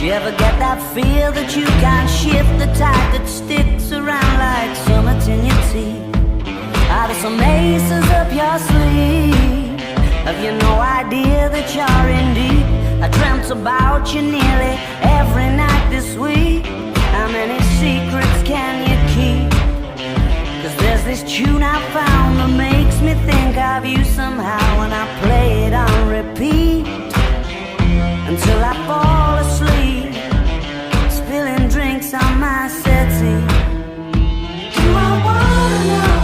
You ever get that feel that you can't shift, the type that sticks around like summits in your teeth? Are there some aces up your sleeve? Have you no idea that you're in deep? I dreamt about you nearly every night this week. How many secrets can you keep? 'Cause there's this tune I found that makes me think of you somehow, and I play it on repeat until I fall asleep, spilling drinks on my settee. Do I wanna know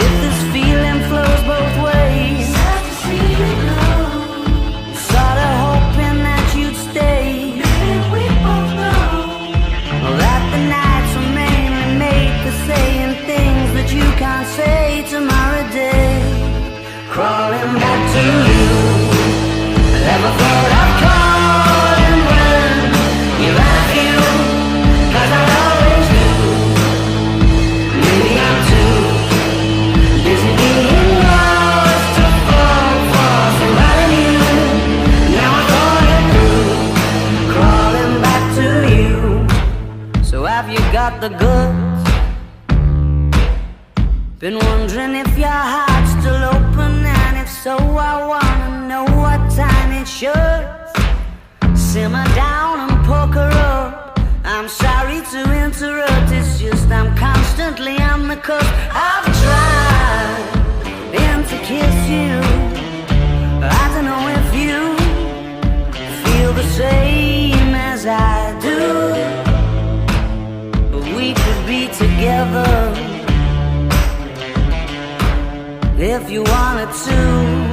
if this feeling flows both ways? Sad to see you go. Sorta hoping that you'd stay. Maybe we both know that the nights were mainly made for saying things that you can't say tomorrow day. Crawling back to you, never thought I'd calling when you're at you, 'cause I always knew. Maybe I'm too busy being lost to fall for somebody new. Now I thought it through, crawling back to you. So have you got the goods? Been wondering if your heart's still open, and if so, I wanna know what time it should. Simmer down and poker up. I'm sorry to interrupt, it's just I'm constantly on the cusp. I've tried and to kiss you. I don't know if you feel the same as I do, but we could be together if you wanted to.